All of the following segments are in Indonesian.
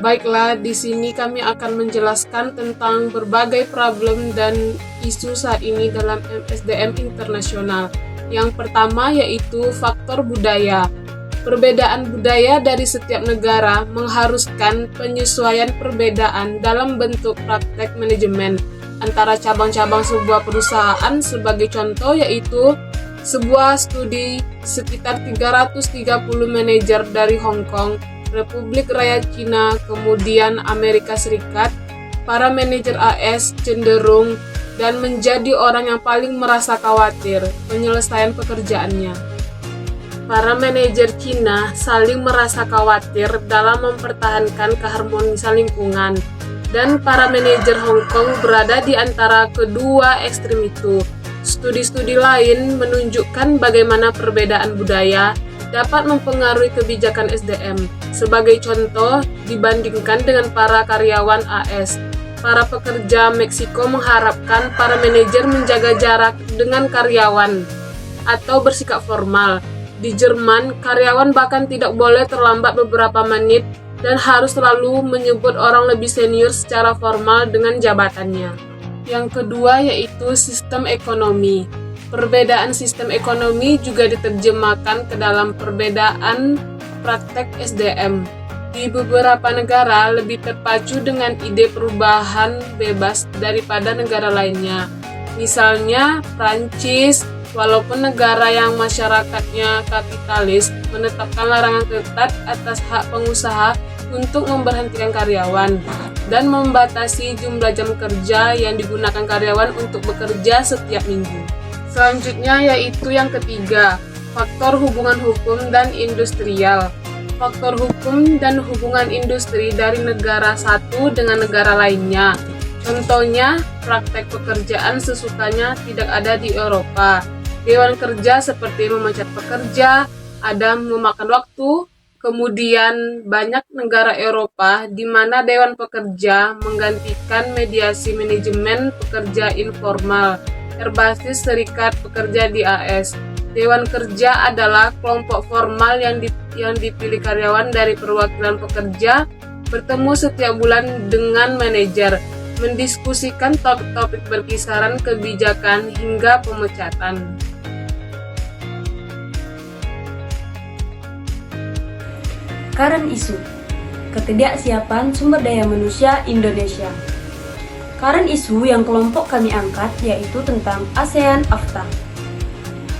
Baiklah, di sini kami akan menjelaskan tentang berbagai problem dan isu saat ini dalam SDM internasional. Yang pertama yaitu faktor budaya. Perbedaan budaya dari setiap negara mengharuskan penyesuaian perbedaan dalam bentuk praktek manajemen antara cabang-cabang sebuah perusahaan. Sebagai contoh yaitu sebuah studi sekitar 330 manajer dari Hong Kong, Republik Rakyat Cina, kemudian Amerika Serikat. Para manajer AS cenderung dan menjadi orang yang paling merasa khawatir penyelesaian pekerjaannya. Para manajer Cina saling merasa khawatir dalam mempertahankan keharmonisan lingkungan, dan para manajer Hong Kong berada di antara kedua ekstrem itu. Studi-studi lain menunjukkan bagaimana perbedaan budaya dapat mempengaruhi kebijakan SDM. Sebagai contoh, dibandingkan dengan para karyawan AS, para pekerja Meksiko mengharapkan para manajer menjaga jarak dengan karyawan atau bersikap formal. Di Jerman, karyawan bahkan tidak boleh terlambat beberapa menit dan harus selalu menyebut orang lebih senior secara formal dengan jabatannya. Yang kedua yaitu sistem ekonomi. Perbedaan sistem ekonomi juga diterjemahkan ke dalam perbedaan praktek SDM. Di beberapa negara lebih terpacu dengan ide perubahan bebas daripada negara lainnya. Misalnya, Prancis, walaupun negara yang masyarakatnya kapitalis, menetapkan larangan ketat atas hak pengusaha untuk memberhentikan karyawan dan membatasi jumlah jam kerja yang digunakan karyawan untuk bekerja setiap minggu. Selanjutnya yaitu yang ketiga, faktor hubungan hukum dan industrial. Faktor hukum dan hubungan industri dari negara satu dengan negara lainnya. Contohnya, praktek pekerjaan sesukanya tidak ada di Eropa. Dewan kerja seperti memecat pekerja, ada memakan waktu. Kemudian banyak negara Eropa di mana Dewan Pekerja menggantikan mediasi manajemen pekerja informal berbasis serikat pekerja di AS. Dewan kerja adalah kelompok formal yang dipilih karyawan dari perwakilan pekerja, bertemu setiap bulan dengan manajer, mendiskusikan topik-topik berkisaran kebijakan hingga pemecatan. Current issue, ketidaksiapan sumber daya manusia Indonesia. Current issue yang kelompok kami angkat yaitu tentang ASEAN-AFTA.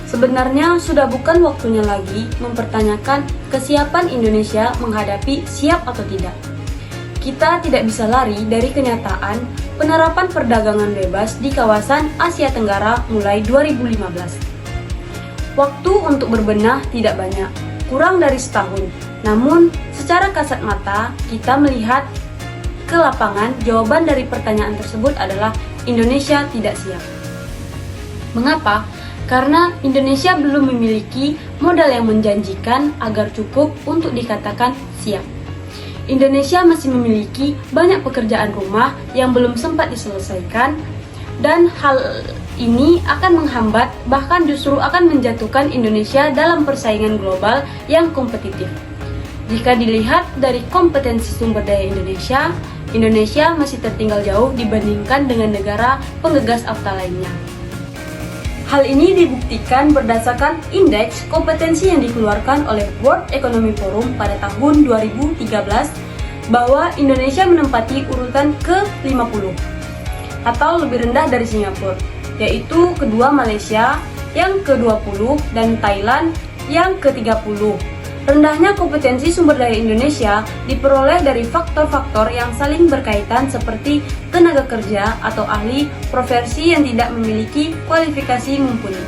Sebenarnya sudah bukan waktunya lagi mempertanyakan kesiapan Indonesia menghadapi siap atau tidak. Kita tidak bisa lari dari kenyataan penerapan perdagangan bebas di kawasan Asia Tenggara mulai 2015. Waktu untuk berbenah tidak banyak, kurang dari setahun. Namun, secara kasat mata, kita melihat ke lapangan, jawaban dari pertanyaan tersebut adalah Indonesia tidak siap. Mengapa? Karena Indonesia belum memiliki modal yang menjanjikan agar cukup untuk dikatakan siap. Indonesia masih memiliki banyak pekerjaan rumah yang belum sempat diselesaikan, dan hal ini akan menghambat, bahkan justru akan menjatuhkan Indonesia dalam persaingan global yang kompetitif. Jika dilihat dari kompetensi sumber daya Indonesia, Indonesia masih tertinggal jauh dibandingkan dengan negara penggegas AFTA lainnya. Hal ini dibuktikan berdasarkan indeks kompetensi yang dikeluarkan oleh World Economic Forum pada tahun 2013 bahwa Indonesia menempati urutan ke-50 atau lebih rendah dari Singapura, yaitu kedua Malaysia yang ke-20 dan Thailand yang ke-30. Rendahnya kompetensi sumber daya Indonesia diperoleh dari faktor-faktor yang saling berkaitan seperti tenaga kerja atau ahli profesi yang tidak memiliki kualifikasi mumpuni.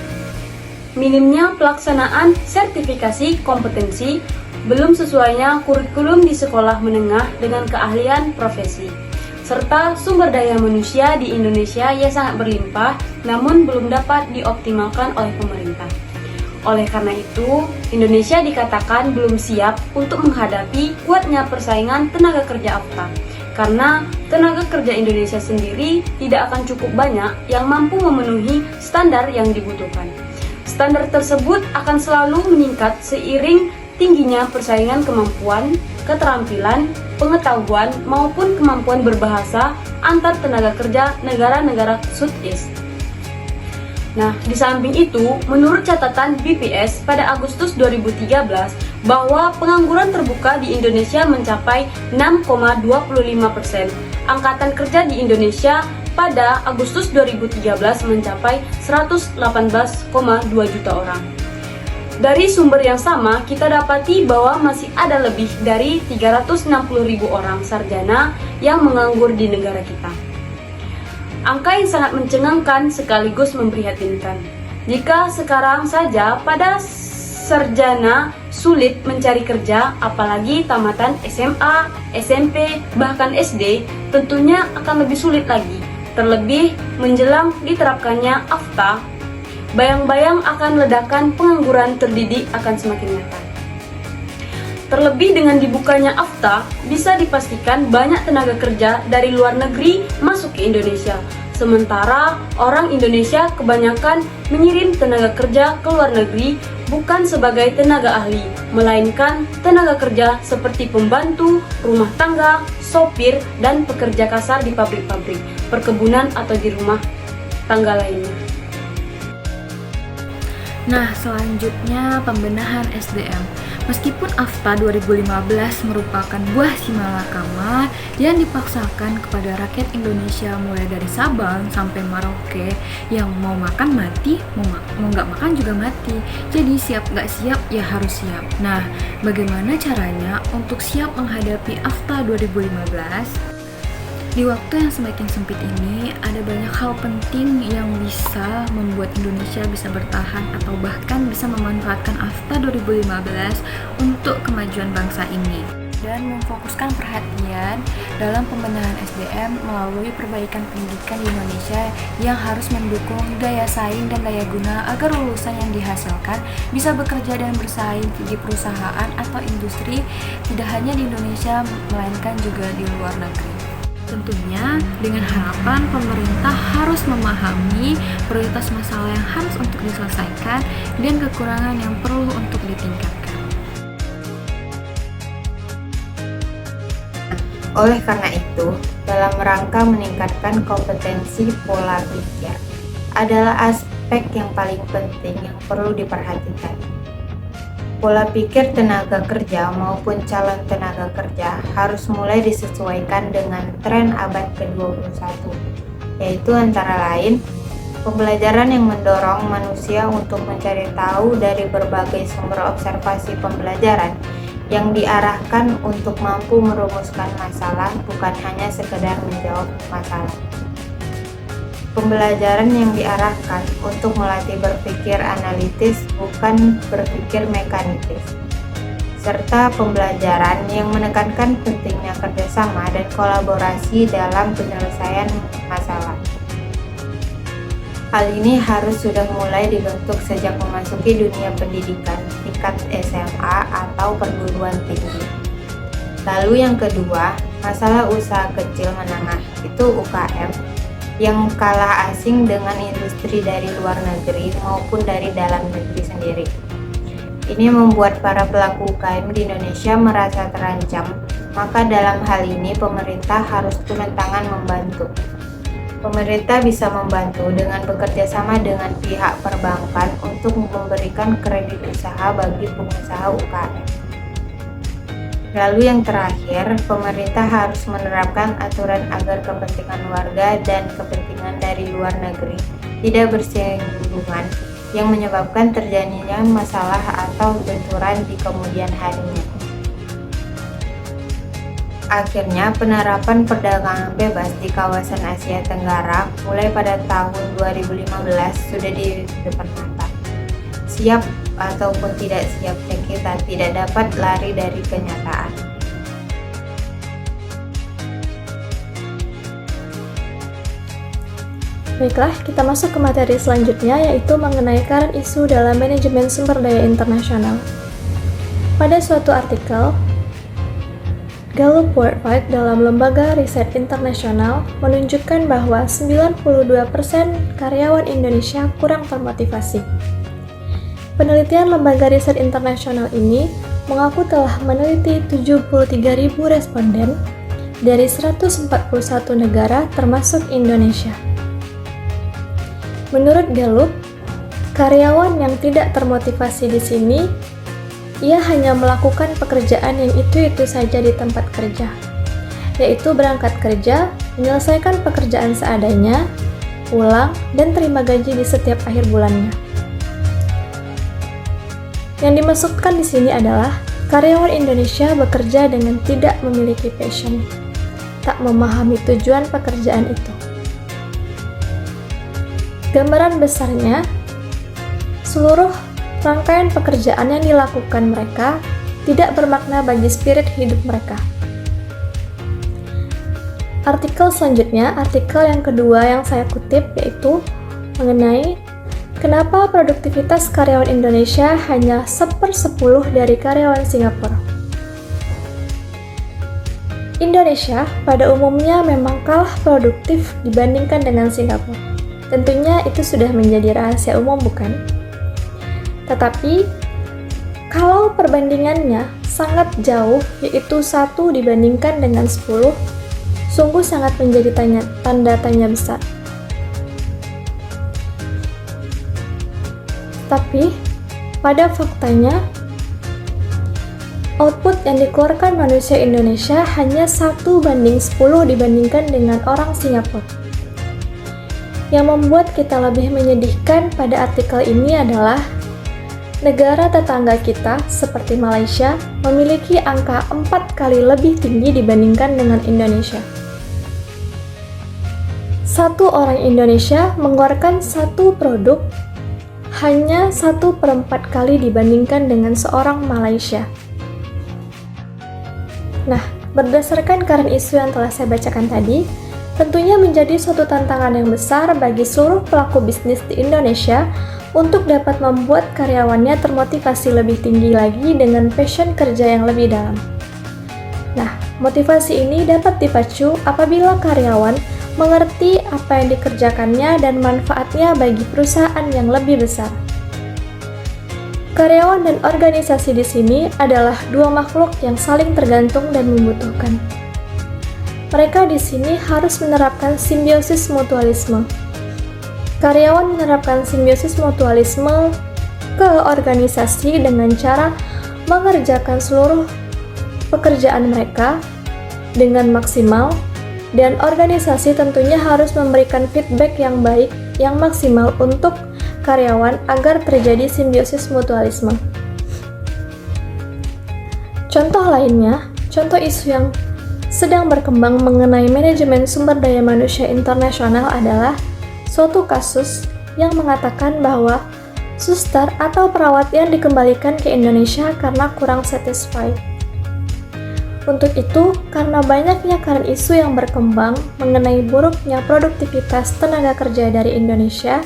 Minimnya pelaksanaan sertifikasi kompetensi, belum sesuainya kurikulum di sekolah menengah dengan keahlian profesi, serta sumber daya manusia di Indonesia yang sangat berlimpah namun belum dapat dioptimalkan oleh pemerintah. Oleh karena itu, Indonesia dikatakan belum siap untuk menghadapi kuatnya persaingan tenaga kerja AFTA, karena tenaga kerja Indonesia sendiri tidak akan cukup banyak yang mampu memenuhi standar yang dibutuhkan. Standar tersebut akan selalu meningkat seiring tingginya persaingan kemampuan, keterampilan, pengetahuan, maupun kemampuan berbahasa antar tenaga kerja negara-negara Southeast. Nah, di samping itu, menurut catatan BPS pada Agustus 2013, bahwa pengangguran terbuka di Indonesia mencapai 6,25%. Angkatan kerja di Indonesia pada Agustus 2013 mencapai 118,2 juta orang. Dari sumber yang sama, kita dapati bahwa masih ada lebih dari 360.000 orang sarjana yang menganggur di negara kita. Angka yang sangat mencengangkan sekaligus memprihatinkan. Jika sekarang saja pada sarjana sulit mencari kerja, apalagi tamatan SMA, SMP, bahkan SD, tentunya akan lebih sulit lagi. Terlebih menjelang diterapkannya AFTA, bayang-bayang akan ledakan pengangguran terdidik akan semakin nyata. Terlebih dengan dibukanya AFTA, bisa dipastikan banyak tenaga kerja dari luar negeri masuk ke Indonesia. Sementara orang Indonesia kebanyakan mengirim tenaga kerja ke luar negeri bukan sebagai tenaga ahli, melainkan tenaga kerja seperti pembantu, rumah tangga, sopir, dan pekerja kasar di pabrik-pabrik, perkebunan atau di rumah tangga lainnya. Nah, selanjutnya pembenahan SDM. Meskipun AFTA 2015 merupakan buah simalakama yang dipaksakan kepada rakyat Indonesia mulai dari Sabang sampai Merauke, yang mau makan mati, mau nggak makan juga mati. Jadi siap nggak siap ya harus siap. Nah, bagaimana caranya untuk siap menghadapi AFTA 2015? Di waktu yang semakin sempit ini, ada banyak hal penting yang bisa membuat Indonesia bisa bertahan atau bahkan bisa memanfaatkan AFTA 2015 untuk kemajuan bangsa ini. Dan memfokuskan perhatian dalam pembenahan SDM melalui perbaikan pendidikan di Indonesia yang harus mendukung daya saing dan daya guna agar lulusan yang dihasilkan bisa bekerja dan bersaing di perusahaan atau industri tidak hanya di Indonesia melainkan juga di luar negeri. Tentunya dengan harapan pemerintah harus memahami prioritas masalah yang harus untuk diselesaikan dan kekurangan yang perlu untuk ditingkatkan. Oleh karena itu, dalam rangka meningkatkan kompetensi pola pikir adalah aspek yang paling penting yang perlu diperhatikan. Pola pikir tenaga kerja maupun calon tenaga kerja harus mulai disesuaikan dengan tren abad ke-21, yaitu antara lain pembelajaran yang mendorong manusia untuk mencari tahu dari berbagai sumber observasi pembelajaran yang diarahkan untuk mampu merumuskan masalah, bukan hanya sekedar menjawab masalah. Pembelajaran yang diarahkan untuk melatih berpikir analitis, bukan berpikir mekanistis, serta pembelajaran yang menekankan pentingnya kerjasama dan kolaborasi dalam penyelesaian masalah. Hal ini harus sudah mulai dibentuk sejak memasuki dunia pendidikan tingkat SMA atau perguruan tinggi. Lalu yang kedua, masalah usaha kecil menengah, itu UKM, yang kalah asing dengan industri dari luar negeri maupun dari dalam negeri sendiri. Ini membuat para pelaku UKM di Indonesia merasa terancam, maka dalam hal ini pemerintah harus turun tangan membantu. Pemerintah bisa membantu dengan bekerja sama dengan pihak perbankan untuk memberikan kredit usaha bagi pengusaha UKM. Lalu yang terakhir, pemerintah harus menerapkan aturan agar kepentingan warga dan kepentingan dari luar negeri tidak bersinggungan yang menyebabkan terjadinya masalah atau benturan di kemudian harinya. Akhirnya, penerapan perdagangan bebas di kawasan Asia Tenggara mulai pada tahun 2015 sudah di depan mata. Siap ataupun tidak siapnya kita tidak dapat lari dari kenyataan. Baiklah, kita masuk ke materi selanjutnya, yaitu mengenai current issue dalam manajemen sumber daya internasional. Pada suatu artikel, Gallup Worldwide dalam lembaga riset internasional menunjukkan bahwa 92% karyawan Indonesia kurang termotivasi. Penelitian lembaga riset internasional ini mengaku telah meneliti 73.000 responden dari 141 negara termasuk Indonesia. Menurut Gallup, karyawan yang tidak termotivasi di sini, ia hanya melakukan pekerjaan yang itu-itu saja di tempat kerja, yaitu berangkat kerja, menyelesaikan pekerjaan seadanya, pulang, dan terima gaji di setiap akhir bulannya. Yang dimaksudkan di sini adalah karyawan Indonesia bekerja dengan tidak memiliki passion, tak memahami tujuan pekerjaan itu. Gambaran besarnya, seluruh rangkaian pekerjaan yang dilakukan mereka tidak bermakna bagi spirit hidup mereka. Artikel selanjutnya, artikel yang kedua yang saya kutip yaitu mengenai kenapa produktivitas karyawan Indonesia hanya 1/10 dari karyawan Singapura. Indonesia pada umumnya memang kalah produktif dibandingkan dengan Singapura. Tentunya itu sudah menjadi rahasia umum, bukan? Tetapi, kalau perbandingannya sangat jauh, yaitu 1 dibandingkan dengan 10, sungguh sangat menjadi tanda tanya besar. Tapi, pada faktanya, output yang dikeluarkan manusia Indonesia hanya 1/10 dibandingkan dengan orang Singapura. Yang membuat kita lebih menyedihkan pada artikel ini adalah negara tetangga kita seperti Malaysia memiliki angka 4 kali lebih tinggi dibandingkan dengan Indonesia. Satu orang Indonesia mengeluarkan satu produk hanya 1/4 kali dibandingkan dengan seorang Malaysia. Nah, berdasarkan current issue yang telah saya bacakan tadi, tentunya menjadi suatu tantangan yang besar bagi seluruh pelaku bisnis di Indonesia untuk dapat membuat karyawannya termotivasi lebih tinggi lagi dengan passion kerja yang lebih dalam. Nah, motivasi ini dapat dipacu apabila karyawan mengerti apa yang dikerjakannya dan manfaatnya bagi perusahaan yang lebih besar. Karyawan dan organisasi di sini adalah dua makhluk yang saling tergantung dan membutuhkan. Mereka di sini harus menerapkan simbiosis mutualisme. Karyawan menerapkan simbiosis mutualisme ke organisasi dengan cara mengerjakan seluruh pekerjaan mereka dengan maksimal, dan organisasi tentunya harus memberikan feedback yang baik, yang maksimal untuk karyawan agar terjadi simbiosis mutualisme. Contoh lainnya, contoh isu yang sedang berkembang mengenai manajemen sumber daya manusia internasional adalah suatu kasus yang mengatakan bahwa suster atau perawat yang dikembalikan ke Indonesia karena kurang satisfied. Untuk itu, karena banyaknya current isu yang berkembang mengenai buruknya produktivitas tenaga kerja dari Indonesia,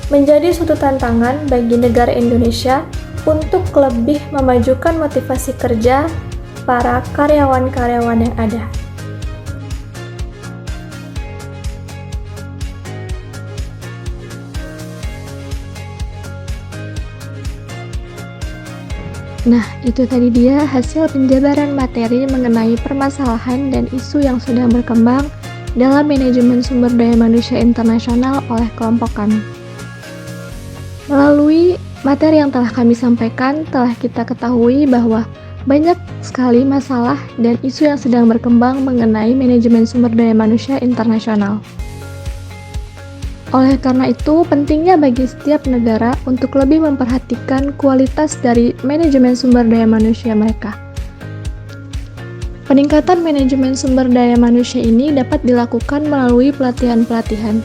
menjadi suatu tantangan bagi negara Indonesia untuk lebih memajukan motivasi kerja para karyawan-karyawan yang ada. Nah, itu tadi dia hasil penjabaran materi mengenai permasalahan dan isu yang sedang berkembang dalam manajemen sumber daya manusia internasional oleh kelompok kami. Melalui materi yang telah kami sampaikan, telah kita ketahui bahwa banyak sekali masalah dan isu yang sedang berkembang mengenai manajemen sumber daya manusia internasional. Oleh karena itu, pentingnya bagi setiap negara untuk lebih memperhatikan kualitas dari manajemen sumber daya manusia mereka. Peningkatan manajemen sumber daya manusia ini dapat dilakukan melalui pelatihan-pelatihan,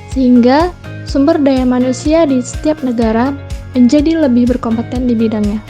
sehingga sumber daya manusia di setiap negara menjadi lebih berkompeten di bidangnya.